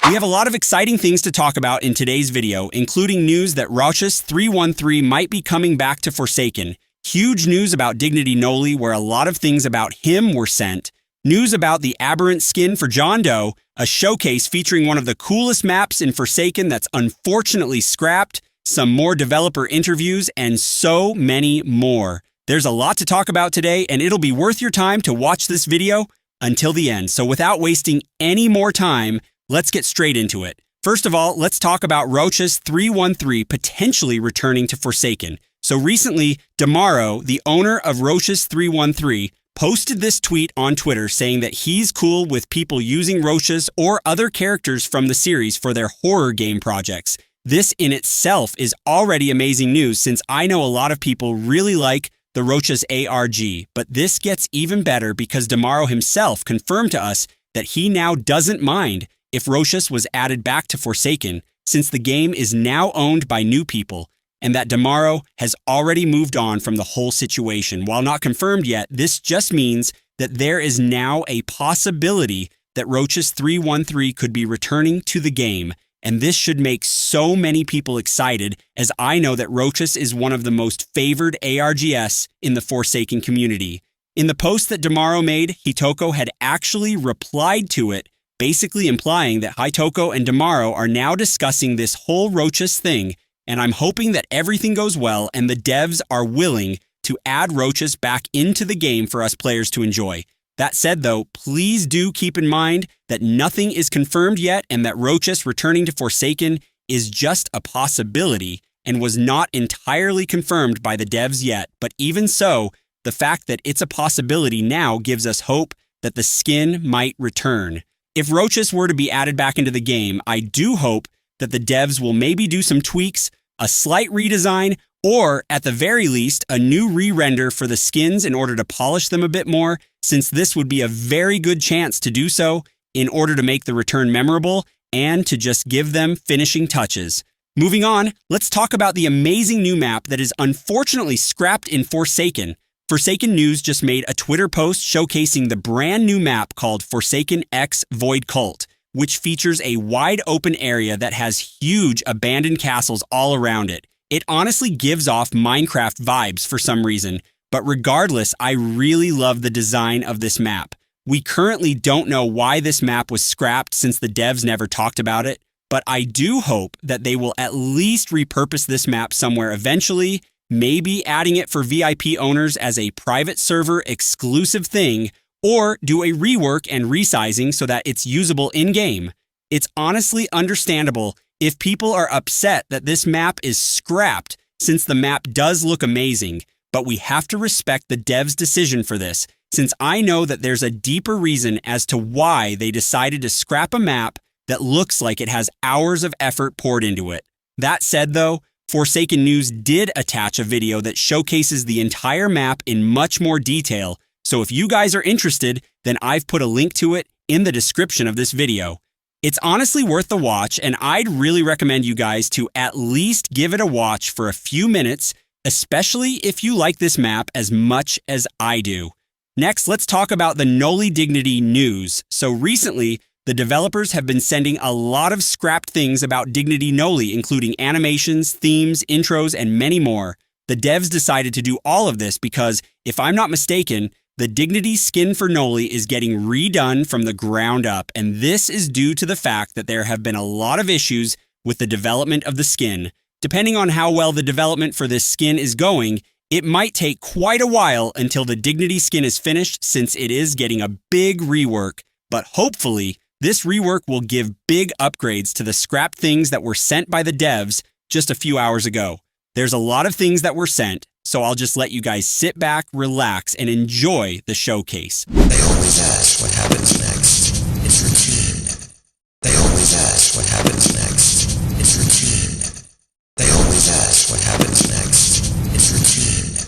We have a lot of exciting things to talk about in today's video, including news that Rochus313 might be coming back to Forsaken, huge news about Dignity Noly where a lot of things about him were sent, news about the Aberrant skin for John Doe, a showcase featuring one of the coolest maps in Forsaken that's unfortunately scrapped, some more developer interviews, and so many more. There's a lot to talk about today, and it'll be worth your time to watch this video until the end. So without wasting any more time, let's get straight into it. First of all, let's talk about Rochus313 potentially returning to Forsaken. So recently, Damaro, the owner of Rochus313, posted this tweet on Twitter saying that he's cool with people using Rochus or other characters from the series for their horror game projects. This in itself is already amazing news since I know a lot of people really like the Rochus ARG, but this gets even better because Damaro himself confirmed to us that he now doesn't mind if Rochus was added back to Forsaken since the game is now owned by new people, and that Damaro has already moved on from the whole situation. While not confirmed yet, this just means that there is now a possibility that Rochus313 could be returning to the game, and this should make so many people excited, as I know that Rochus is one of the most favored ARGs in the Forsaken community. In the post that Damaro made, Hitoko had actually replied to it, basically implying that Hitoko and Damaro are now discussing this whole Rochus thing, and I'm hoping that everything goes well and the devs are willing to add Rochus back into the game for us players to enjoy. That said though, please do keep in mind that nothing is confirmed yet and that Rochus returning to Forsaken is just a possibility and was not entirely confirmed by the devs yet. But even so, the fact that it's a possibility now gives us hope that the skin might return. If Rochus were to be added back into the game, I do hope that the devs will maybe do some tweaks, a slight redesign, or at the very least, a new re-render for the skins in order to polish them a bit more, since this would be a very good chance to do so in order to make the return memorable and to just give them finishing touches. Moving on, let's talk about the amazing new map that is unfortunately scrapped in Forsaken. Forsaken News just made a Twitter post showcasing the brand new map called Forsaken X Void Cult, which features a wide open area that has huge abandoned castles all around it. It honestly gives off Minecraft vibes for some reason, but regardless, I really love the design of this map. We currently don't know why this map was scrapped since the devs never talked about it, but I do hope that they will at least repurpose this map somewhere eventually, maybe adding it for VIP owners as a private server exclusive thing, or do a rework and resizing so that it's usable in-game. It's honestly understandable if people are upset that this map is scrapped since the map does look amazing, but we have to respect the devs' decision for this, since I know that there's a deeper reason as to why they decided to scrap a map that looks like it has hours of effort poured into it. That said though, Forsaken News did attach a video that showcases the entire map in much more detail, so if you guys are interested, then I've put a link to it in the description of this video. It's honestly worth the watch, and I'd really recommend you guys to at least give it a watch for a few minutes, especially if you like this map as much as I do. Next, let's talk about the Noly Dignity news. So recently, the developers have been sending a lot of scrapped things about Dignity Noly, including animations, themes, intros, and many more. The devs decided to do all of this because, if I'm not mistaken, the Dignity skin for Noly is getting redone from the ground up, and this is due to the fact that there have been a lot of issues with the development of the skin. Depending on how well the development for this skin is going, it might take quite a while until the Dignity skin is finished since it is getting a big rework, but hopefully, this rework will give big upgrades to the scrapped things that were sent by the devs just a few hours ago. There's a lot of things that were sent, so I'll just let you guys sit back, relax, and enjoy the showcase. They always ask what happens next. It's routine. They always ask what happens next. It's routine. They always ask what happens next. It's routine.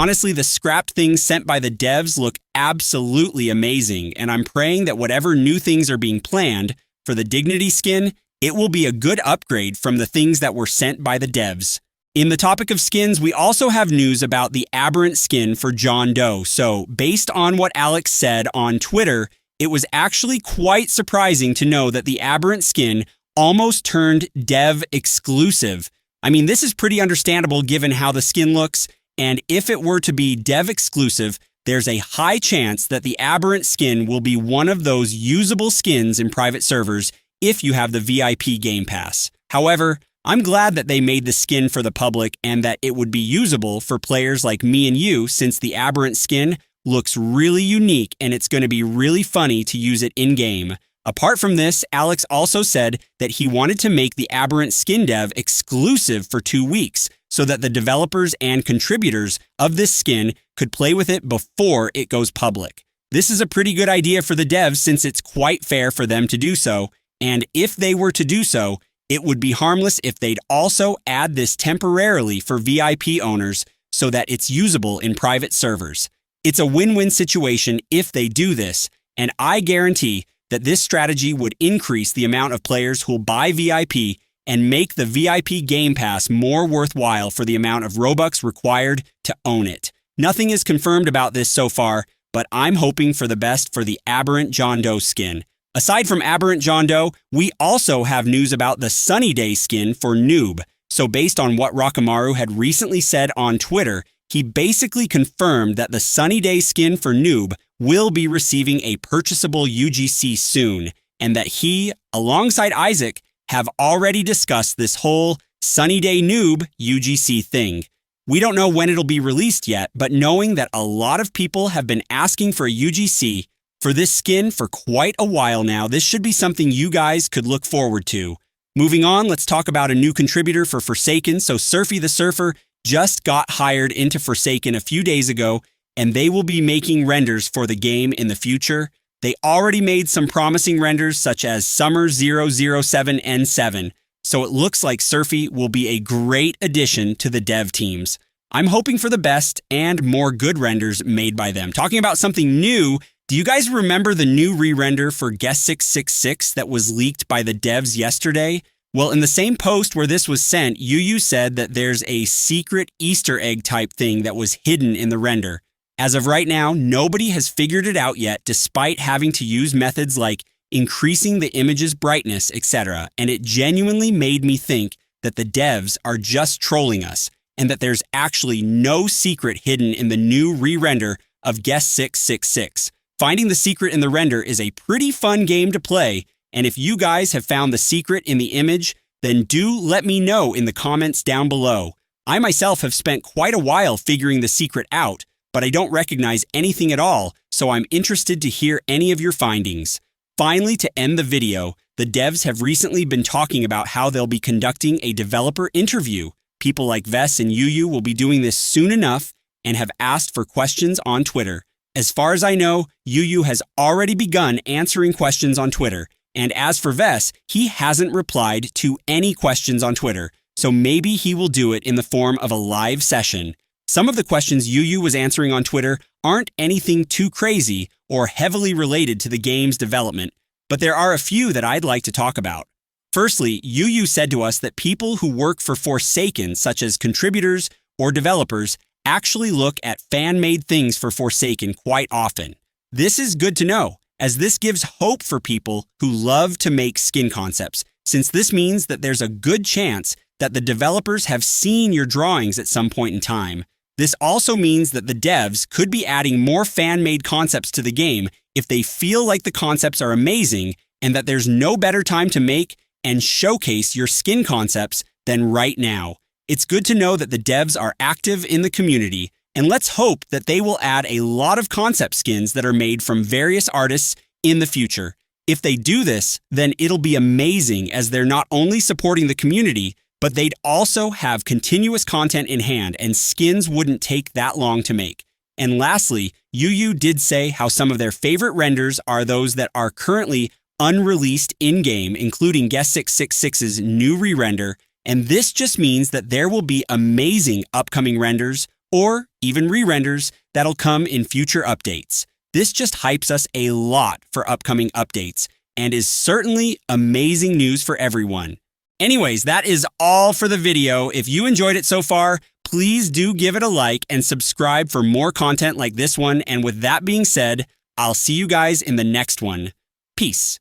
Honestly, the scrapped things sent by the devs look absolutely amazing, and I'm praying that whatever new things are being planned for the Dignity skin, it will be a good upgrade from the things that were sent by the devs. In the topic of skins, we also have news about the Aberrant skin for John Doe. So, based on what Alex said on Twitter, it was actually quite surprising to know that the Aberrant skin almost turned dev exclusive. I mean, this is pretty understandable given how the skin looks, and if it were to be dev exclusive, there's a high chance that the Aberrant skin will be one of those usable skins in private servers if you have the VIP Game Pass. However, I'm glad that they made the skin for the public and that it would be usable for players like me and you, since the Aberrant skin looks really unique and it's going to be really funny to use it in-game. Apart from this, Alex also said that he wanted to make the Aberrant skin dev exclusive for 2 weeks so that the developers and contributors of this skin could play with it before it goes public. This is a pretty good idea for the devs since it's quite fair for them to do so, and if they were to do so, it would be harmless if they'd also add this temporarily for VIP owners so that it's usable in private servers. It's a win-win situation if they do this, and I guarantee that this strategy would increase the amount of players who'll buy VIP and make the VIP Game Pass more worthwhile for the amount of Robux required to own it. Nothing is confirmed about this so far, but I'm hoping for the best for the Aberrant John Doe skin. Aside from Aberrant John Doe, we also have news about the Sunny Day skin for Noob. So based on what Rakamaru had recently said on Twitter, he basically confirmed that the Sunny Day skin for Noob will be receiving a purchasable UGC soon, and that he, alongside Isaac, have already discussed this whole Sunny Day Noob UGC thing. We don't know when it'll be released yet, but knowing that a lot of people have been asking for a UGC for this skin for quite a while now, this should be something you guys could look forward to. Moving on, let's talk about a new contributor for Forsaken. So Surfy the Surfer just got hired into Forsaken a few days ago, and they will be making renders for the game in the future. They already made some promising renders such as Summer 007N7, so it looks like Surfy will be a great addition to the dev teams. I'm hoping for the best and more good renders made by them. Talking about something new, do you guys remember the new re-render for Guest 666 that was leaked by the devs yesterday? Well, in the same post where this was sent, Yuyu said that there's a secret Easter egg type thing that was hidden in the render. As of right now, nobody has figured it out yet, despite having to use methods like increasing the image's brightness, etc. And it genuinely made me think that the devs are just trolling us, and that there's actually no secret hidden in the new re-render of Guest 666. Finding the secret in the render is a pretty fun game to play, and if you guys have found the secret in the image, then do let me know in the comments down below. I myself have spent quite a while figuring the secret out, but I don't recognize anything at all, so I'm interested to hear any of your findings. Finally, to end the video, the devs have recently been talking about how they'll be conducting a developer interview. People like Vess and Yuyu will be doing this soon enough and have asked for questions on Twitter. As far as I know, Yuyu has already begun answering questions on Twitter, and as for Vess, he hasn't replied to any questions on Twitter, so maybe he will do it in the form of a live session. Some of the questions Yuyu was answering on Twitter aren't anything too crazy or heavily related to the game's development, but there are a few that I'd like to talk about. Firstly, Yuyu said to us that people who work for Forsaken, such as contributors or developers, actually look at fan-made things for Forsaken quite often. This is good to know, as this gives hope for people who love to make skin concepts, since this means that there's a good chance that the developers have seen your drawings at some point in time. This also means that the devs could be adding more fan-made concepts to the game if they feel like the concepts are amazing and that there's no better time to make and showcase your skin concepts than right now. It's good to know that the devs are active in the community, and let's hope that they will add a lot of concept skins that are made from various artists in the future. If they do this, then it'll be amazing, as they're not only supporting the community, but they'd also have continuous content in hand, and skins wouldn't take that long to make. And lastly, Yuyu did say how some of their favorite renders are those that are currently unreleased in-game, including Guest 666's new re-render, and this just means that there will be amazing upcoming renders or even re-renders that'll come in future updates. This just hypes us a lot for upcoming updates and is certainly amazing news for everyone. Anyways, that is all for the video. If you enjoyed it so far, please do give it a like and subscribe for more content like this one. And with that being said, I'll see you guys in the next one. Peace.